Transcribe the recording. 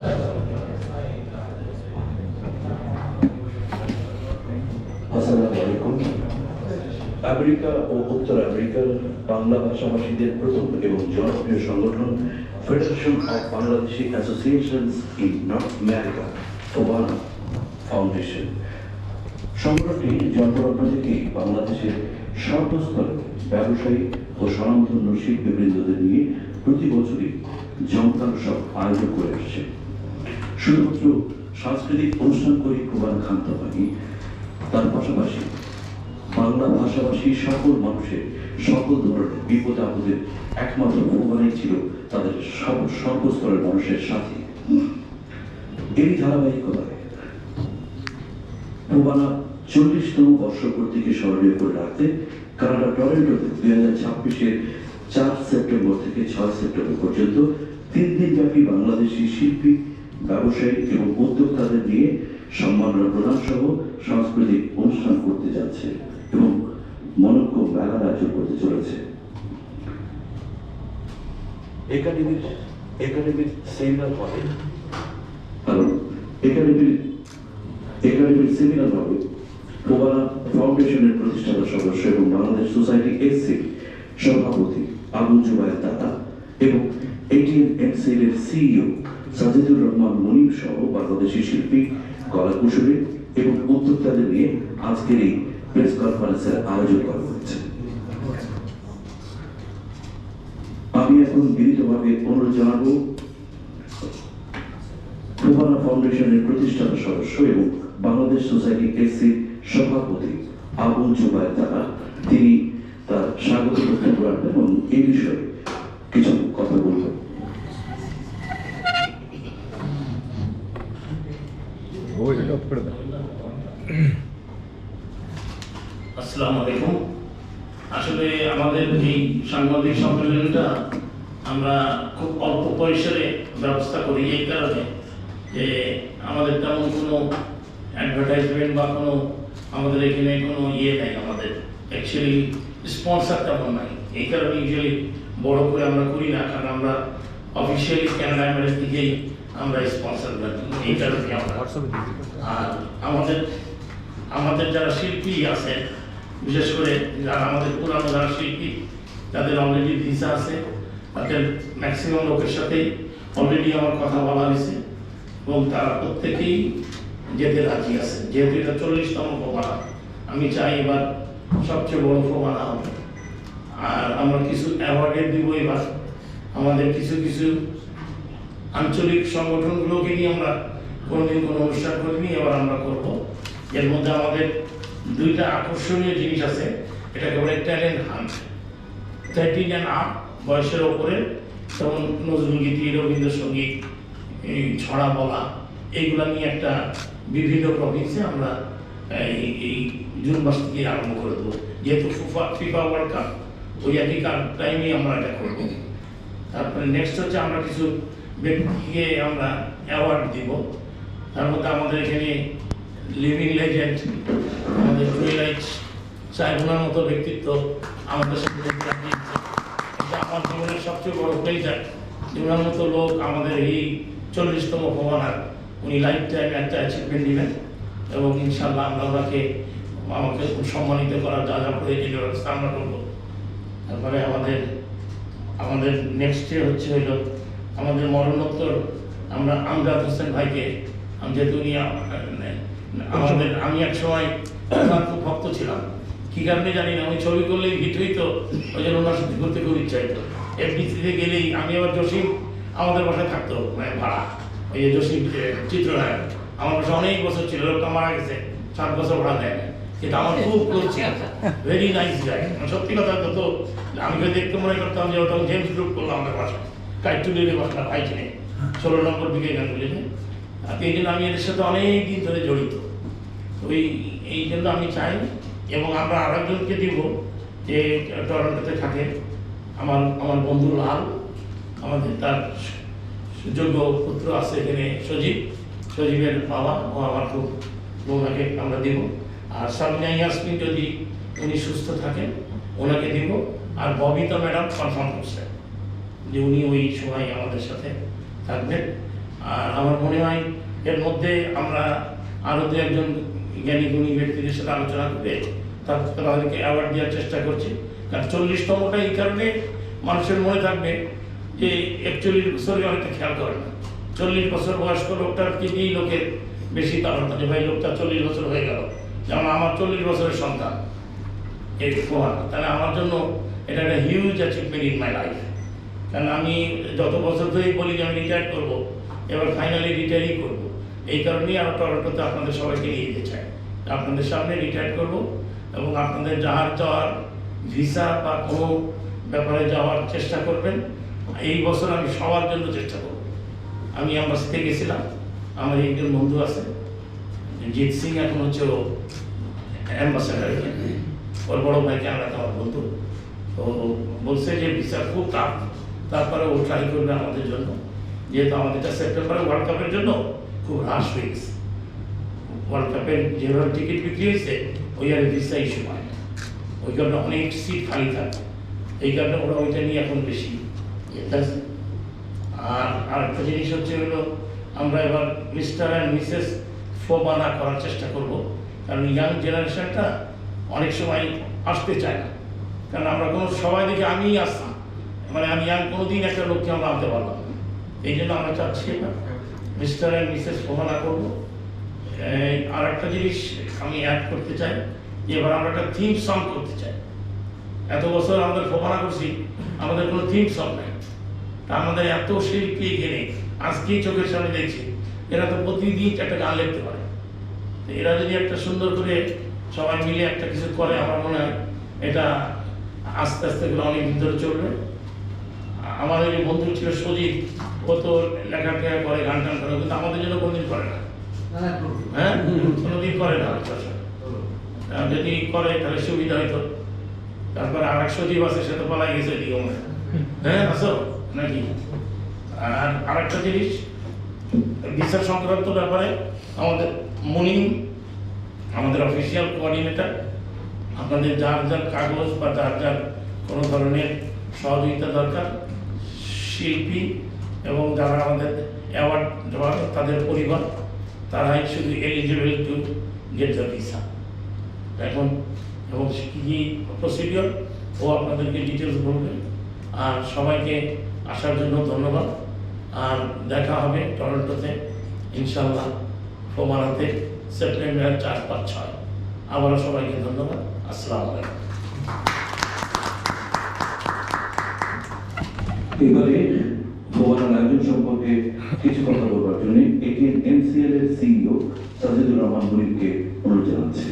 আসসালামু আলাইকুম। আমেরিকা ও উত্তর আমেরিকার বাংলা ভাষাভাষীদের প্রথম এবং জনপ্রিয় সংগঠন federation of Bangladeshi associations in north America FOBANA foundation সংগঠনটি জন্মলগ্ন থেকেই বাংলাদেশের সর্বস্তরের ব্যবসায়ী ও স্বনামধন্য শিল্পীবৃন্দদের নিয়ে প্রতি বছরই জমকালো উৎসব আয়োজন করে আসছে। শুধুমাত্র সাংস্কৃতিক অনুষ্ঠান করে ফোবানা ক্ষান্ত হয়নি, তার পাশাপাশি বাংলা ভাষাভাষী সকল মানুষের সকল ধরনের বিপদ আপদের একমাত্র ফোবানাই ছিল তাদের সর্বস্তরের মানুষের সাথে। এই ধারাবাহিকতায় ফোবানা 40তম বর্ষপূর্তিকে স্মরণীয় করে রাখতে কানাডা টরন্টোতে 2026-এর 4 সেপ্টেম্বর থেকে 6 সেপ্টেম্বর পর্যন্ত 3 দিনব্যাপী বাংলাদেশি শিল্পী, ব্যবসায়ী এবং উদ্যোক্তাদের নিয়ে সম্মাননা প্রদান সহ সাংস্কৃতিক অনুষ্ঠান করতে যাচ্ছে এবং মনোজ্ঞ মেলার আয়োজন করতে চলেছে। একাডেমির সেমিনার হবে, কারণ একাডেমির সেমিনার হবে ফোবানা ফাউন্ডেশনের প্রতিষ্ঠাতা সদস্য এবং বাংলাদেশ সোসাইটি এসসি সভাপতি আবু জুবায়ের দাতা এবং ATN-NCL এর সিইও সাজিদুর রহমান মুনিম সহ বাংলাদেশি শিল্পী, কলাকুশলী এবং উদ্যোক্তাদের নিয়ে আজকের এই প্রেস কনফারেন্সের আয়োজন করা হয়েছে। আমি এখন বিনীতভাবে অনুরোধ জানাবো ফোবানা ফাউন্ডেশনের প্রতিষ্ঠাতা সদস্য এবং বাংলাদেশ সোসাইটি এসসি সভাপতি আবু জুবায়ের দাতা, তিনি তার স্বাগত বক্তব্য রাখবেন এবং এই বিষয়ে কিছু কথা বলবেন। আসসালামু আলাইকুম। আসলে আমাদের এই সাংবাদিক সম্মেলনটা আমরা খুব অল্প পরিসরে ব্যবস্থা করি এই কারণে যে আমাদের তেমন কোনো অ্যাডভার্টাইজমেন্ট বা কোনো আমাদের এখানে কোনো নেই, আমাদের অ্যাকচুয়ালি স্পন্সর তেমন নাই। এই কারণে ইউজুয়ালি বড় করে আমরা করি না, কারণ আমরা অফিসিয়ালি ক্যানাডা আমেরিকা থেকেই আমরা স্পন্সর করি। এই কারণে আমরা আর আমাদের যারা শিল্পী আছে, বিশেষ করে যারা আমাদের পুরানো যারা শিল্পী, যাদের অলরেডি ভিসা আছে, তাদের ম্যাক্সিমাম লোকের সাথেই অলরেডি আমার কথা বলা হয়েছে এবং তারা প্রত্যেকেই যেতে রাজি আছে। যেহেতু এটা 40তম ফোবানা, আমি চাই এবার সবচেয়ে বড় ফোবানা হবে। আর আমরা কিছু অ্যাওয়ার্ডের দিব এবার। আমাদের কিছু কিছু আঞ্চলিক সংগঠনগুলোকে নিয়ে আমরা কোনোদিন কোনো অনুষ্ঠান করিনি, এবার আমরা করব। এর মধ্যে আমাদের 2টা আকর্ষণীয় জিনিস আছে। এটাকে বলে ট্যালেন্ট হান্ট। 13 and up বয়সের ওপরে, যেমন নজরুল গীতি, রবীন্দ্রসঙ্গীত, ছড়া বলা, এইগুলা নিয়ে একটা বিভিন্ন প্রভিন্সে আমরা এই জুন মাস থেকে আরম্ভ করে দেবো। যেহেতু ফিফা ওয়ার্ল্ড কাপ, ওই একই টাইমে আমরা এটা করব। তারপরে নেক্সট হচ্ছে আমরা কিছু ব্যক্তিকে আমরা অ্যাওয়ার্ড দিব। তার মধ্যে আমাদের এখানে লিভিং লেজেন্ড, আমাদের টুয়েলাইট সাহেবের মতো ব্যক্তিত্ব আমাদের সাথে এটা আমার জীবনের সবচেয়ে বড় প্লেজার। ওনার মতো লোক আমাদের এই 40তম ফোবানার উনি লাইফ টাইম একটা অ্যাচিভমেন্ট দিবেন এবং ইনশাল্লাহ আমরা ওনাকে আমাকে খুব সম্মানিত করার যা যা করে এই ব্যবস্থা আমরা করবো। তারপরে আমাদের নেক্সট ডে হলো আমাদের মরণোত্তর আমরা আমজাদ হোসেন ভাইকে, যেহেতু উনি আমি এক সময় ওনার খুব ভক্ত ছিলাম, কী কারণে জানি না, উনি ছবি করলেই হিট হইতো, ওই জন্য ওনার সাথে ঘুরতে খুব ইচ্ছা হইতো। FDC-তে গেলেই আমি আবার জসিম আমাদের বাসায় থাকতো, মানে ভাড়া, ওই যে জসিম চিত্রনায়ক আমার বাসায় অনেক বছর ছিল, লোকটা মারা গেছে, 7 বছর ভাড়া দেয় না, কিন্তু আমার খুব ক্লোজ ছিল, ভেরি নাইস গাই। সত্যি কথা তো আমি দেখতে মনে করতাম যে ওটা জেমস গ্রুপ করলো আমাদের বাসায়, কাইটুলির বাসা ভাই কিনে 16 নম্বর দিকে গানগুলি। আর এই জন্য আমি এদের সাথে অনেক দিন ধরে জড়িত। এই জন্য আমি চাই, এবং আমরা আরেকজনকে দিব যে টরন্টোতে থাকে, আমার বন্ধু লাল, আমাদের তার যোগ্য পুত্র আছে এখানে, সজীবের বাবা, ও আমার খুব, ওনাকে আমরা দিব। আর সামিনা ইয়াসমিন যদি উনি সুস্থ থাকেন ওনাকে দিব। আর ববিতা ম্যাডাম কনফার্ম করছে যে উনি ওই সময় আমাদের সাথে থাকবেন। আর আমার মনে হয় এর মধ্যে আমরা আরও দু একজন জ্ঞানী গুণী ব্যক্তিদের সাথে আলোচনা করে তাদেরকে অ্যাওয়ার্ড দেওয়ার চেষ্টা করছি। কারণ 40তমটা এই কারণে মানুষের মনে থাকবে যে 41 বছরে অনেকটা খেয়াল করে না। 40 বছর বয়স্ক লোকটার কি এই লোকের বেশি কারণ যে ভাই লোকটা 40 বছর হয়ে গেল, যেমন আমার 40 বছরের সন্তান এই প্রমাণ। তাহলে আমার জন্য এটা একটা huge achievement in my life. কারণ আমি যত বছর ধরেই বলি যে আমি রিটায়ার করবো, এবার ফাইনালি রিটায়ারই করবো। এই কারণেই আমি টরন্টোতে আপনাদের সবাইকে নিয়ে যেতে চাই। আপনাদের সামনে রিটায়ার করবো এবং আপনাদের যাওয়ার ভিসা বা কোনো ব্যাপারে যাওয়ার চেষ্টা করবেন। এই বছর আমি সবার জন্য চেষ্টা করব। আমি অ্যাম্বাসিতে গেছিলাম, আমার একজন বন্ধু আছে জিৎ সিং, এখন হচ্ছে ও অ্যাম্বাসেডার, ওর বড় ভাই ক্যানাডাতে আমার বন্ধু। তো বলছে যে ভিসা খুব টাফ, তারপরে ও ট্রাই করবে আমাদের জন্য, যেহেতু আমাদেরটা সেপ্টেম্বরে ওয়ার্ল্ড কাপের জন্য খুব হ্রাস হয়ে গেছে। ওয়ার্ল্ড কাপের যেভাবে টিকিট বিক্রি হয়েছে ওই আর ভিসা ইস্যু হয় না, ওই কারণে অনেক সিট খালি থাকে, এই কারণে ওরা ওইটা নিয়ে এখন বেশি। আর আরেকটা জিনিস হচ্ছে হলো আমরা এবার মিস্টার অ্যান্ড মিসেস ফোবানা করার চেষ্টা করব। কারণ ইয়াং জেনারেশনটা অনেক সময় আসতে চায় না, কারণ আমরা কোনো সবাই দেখে আমিই আসতাম, মানে আমি ইয়াং কোনোদিন একটা লোককে আমরা আনতে পারলাম না। এই জন্য আমরা চাচ্ছি এবার মিস্টার অ্যান্ড মিসেস ফোবানা করবো। আর একটা জিনিস আমি অ্যাড করতে চাই, যে এবার আমরা একটা থিম সং করতে চাই। এত বছর আমাদের ফোবানা করছি, আমাদের কোনো থিম সং নেই। তা আমাদের এত শিল্পী এখানে আজকেই চোখের সামনে দেখছি, এরা তো প্রতিদিন একটা গান লিখতে পারে। তো এরা যদি একটা সুন্দর করে সবাই মিলে একটা কিছু করে, আমার মনে হয় এটা আস্তে আস্তে করে অনেকদিন ধরে চলবে। আমাদের যে বন্ধু ছিল সজিত, ও তো লেখাপড়া করে, গান টান করে, কিন্তু আমাদের জন্য কোনোদিন করে না। হ্যাঁ, কোনোদিন করে না। যদি করে তাহলে সুবিধা হইতো। তারপরে আর এক সজীব আছে, সে তো পালাই গেছে এদিকে মনে হয়। হ্যাঁ আসো নাকি? আর আরেকটা জিনিস, ভিসা সংক্রান্ত ব্যাপারে আমাদের মনিম, আমাদের অফিসিয়াল কোঅর্ডিনেটর, আপনাদের যার যার কাগজ বা যার যার কোনো ধরনের সহযোগিতা দরকার, শিল্পী এবং যারা আমাদের অ্যাওয়ার্ড দেওয়ার তাদের পরিবার, তারাই শুধু eligible to get the visa. এখন এবং কী প্রসিডিওর ও আপনাদেরকে ডিটেলস বলবে। আর সবাইকে আসার জন্য ধন্যবাদ। আর দেখা হবে টরন্টোতে ইনশাআল্লাহ ফোবানাতে সেপ্টেম্বর 4, 5, 6। আবারও সবাইকে ধন্যবাদ। আসসালামু আলাইকুম। এবারে ফোবানার আয়োজন সম্পর্কে কিছু কথা বলবার জন্য এটিএন এমসিএল এর সিইও সাজিদুর রহমান মুনিরকে অনুরোধ জানাচ্ছি।